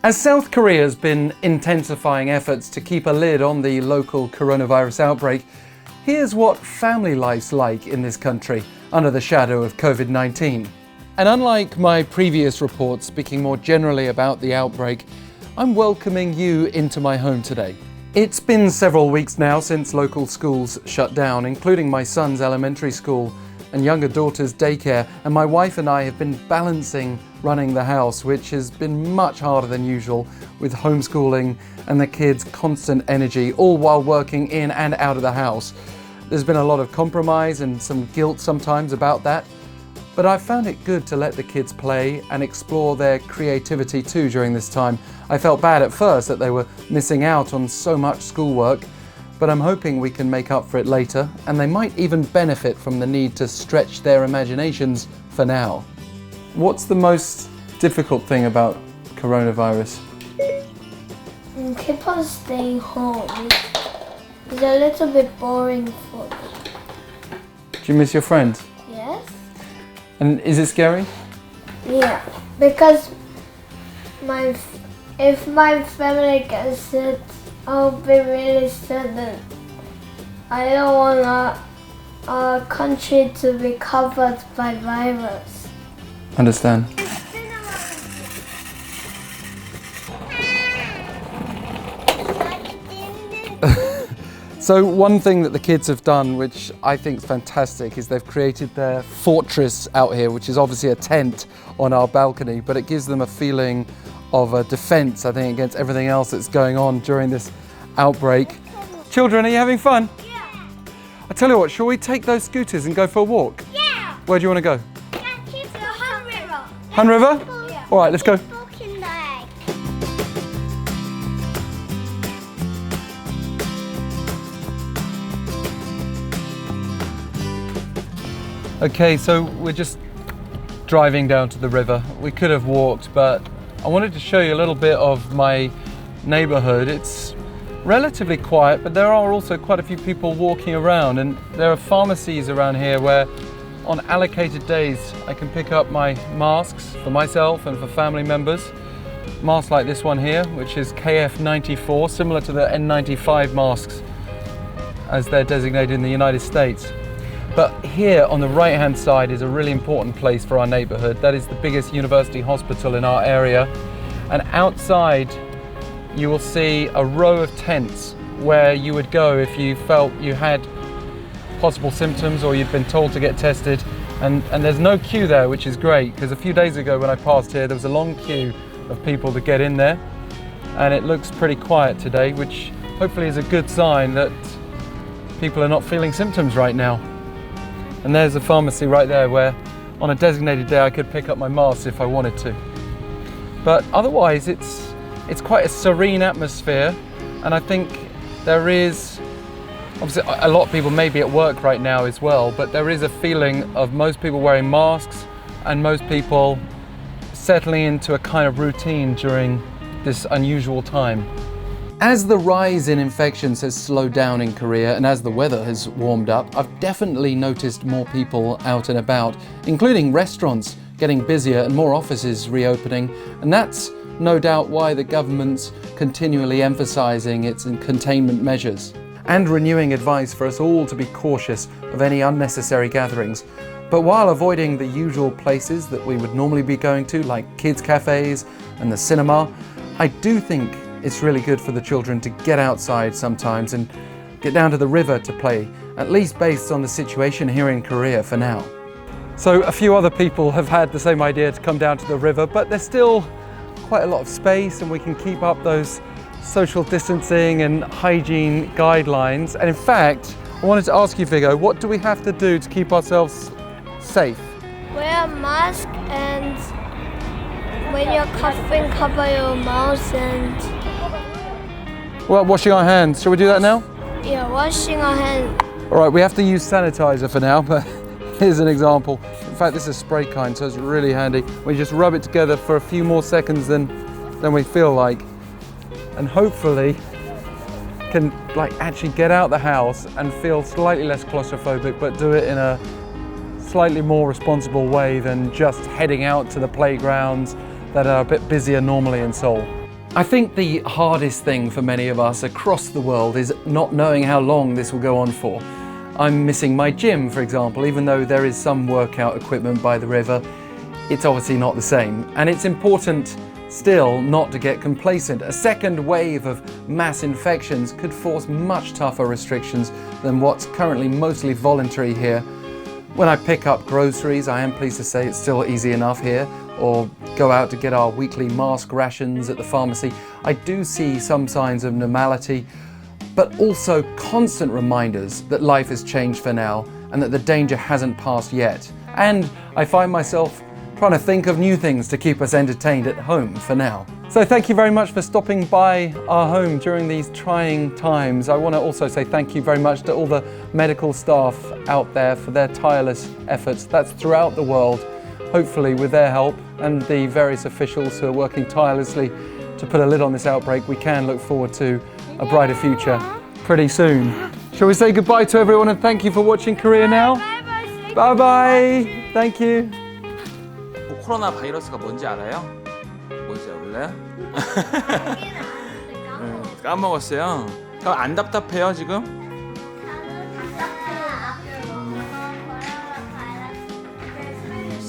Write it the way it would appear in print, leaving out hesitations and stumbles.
As South Korea has been intensifying efforts to keep a lid on the local coronavirus outbreak, here's what family life's like in this country under the shadow of COVID-19. And unlike my previous reports speaking more generally about the outbreak, I'm welcoming you into my home today. It's been several weeks now since local schools shut down, including my son's elementary school and younger daughter's daycare, and my wife and I have been balancing running the house, which has been much harder than usual with homeschooling and the kids' constant energy, all while working in and out of the house. There's been a lot of compromise and some guilt sometimes about that, but I've found it good to let the kids play and explore their creativity too during this time. I felt bad at first that they were missing out on so much schoolwork, but I'm hoping we can make up for it later, and they might even benefit from the need to stretch their imaginations for now. What's the most difficult thing about coronavirus? Keep on staying home. It's a little bit boring for me. Do you miss your friends? Yes? And is it scary? Yeah, because if my family gets sick, I'll be really sad. I don't want our country to be covered by virus. Understand. So one thing that the kids have done, which I think is fantastic, is they've created their fortress out here, which is obviously a tent on our balcony, but it gives them a feeling of a defense, I think, against everything else that's going on during this outbreak. Children, are you having fun? Yeah. I tell you what, shall we take those scooters and go for a walk? Yeah. Where do you want to go? To the Hun River. Hun River? Yeah. All right, let's go. Okay, so we're just driving down to the river. We could have walked, but I wanted to show you a little bit of my neighborhood. It's relatively quiet, but there are also quite a few people walking around, and there are pharmacies around here where on allocated days I can pick up my masks for myself and for family members. Masks like this one here, which is KF94, similar to the N95 masks as they're designated in the United States. But here on the right hand side is a really important place for our neighborhood. That is the biggest university hospital in our area. And outside you will see a row of tents where you would go if you felt you had possible symptoms or you'd been told to get tested. And there's no queue there, which is great, because a few days ago when I passed here there was a long queue of people to get in there. And it looks pretty quiet today, which hopefully is a good sign that people are not feeling symptoms right now. And there's a pharmacy right there where on a designated day I could pick up my mask if I wanted to. But otherwise it's quite a serene atmosphere, and I think there is, obviously a lot of people may be at work right now as well, but there is a feeling of most people wearing masks and most people settling into a kind of routine during this unusual time. As the rise in infections has slowed down in Korea and as the weather has warmed up, I've definitely noticed more people out and about, including restaurants getting busier and more offices reopening, and that's no doubt why the government's continually emphasising its containment measures and renewing advice for us all to be cautious of any unnecessary gatherings. But while avoiding the usual places that we would normally be going to, like kids' cafes and the cinema, I do think it's really good for the children to get outside sometimes and get down to the river to play, at least based on the situation here in Korea for now. So a few other people have had the same idea to come down to the river, but there's still quite a lot of space and we can keep up those social distancing and hygiene guidelines. And in fact, I wanted to ask you, Viggo, what do we have to do to keep ourselves safe? Wear a mask, and when you're coughing, cover your mouth, and Well, washing our hands. Shall we do that now? yeah, washing our hands. All right, we have to use sanitizer for now, but here's an example. In fact, this is a spray kind, so it's really handy. We just rub it together for a few more seconds than we feel like, and hopefully can actually get out the house and feel slightly less claustrophobic, but do it in a slightly more responsible way than just heading out to the playgrounds that are a bit busier normally in Seoul. I think the hardest thing for many of us across the world is not knowing how long this will go on for. I'm missing my gym, for example, even though there is some workout equipment by the river. It's obviously not the same, and it's important still not to get complacent. A second wave of mass infections could force much tougher restrictions than what's currently mostly voluntary here. When I pick up groceries, I am pleased to say it's still easy enough here, or go out to get our weekly mask rations at the pharmacy. I do see some signs of normality, but also constant reminders that life has changed for now and that the danger hasn't passed yet. And I find myself trying to think of new things to keep us entertained at home for now. So thank you very much for stopping by our home during these trying times. I want to also say thank you very much to all the medical staff out there for their tireless efforts. That's throughout the world. Hopefully with their help and the various officials who are working tirelessly to put a lid on this outbreak, we can look forward to a brighter future pretty soon. Shall we say goodbye to everyone and thank you for watching Korea Now? Bye bye. Thank you. 코로나 바이러스가 뭔지 알아요? 뭔지 몰라요? 까먹었어요. 그럼 안 답답해요 지금?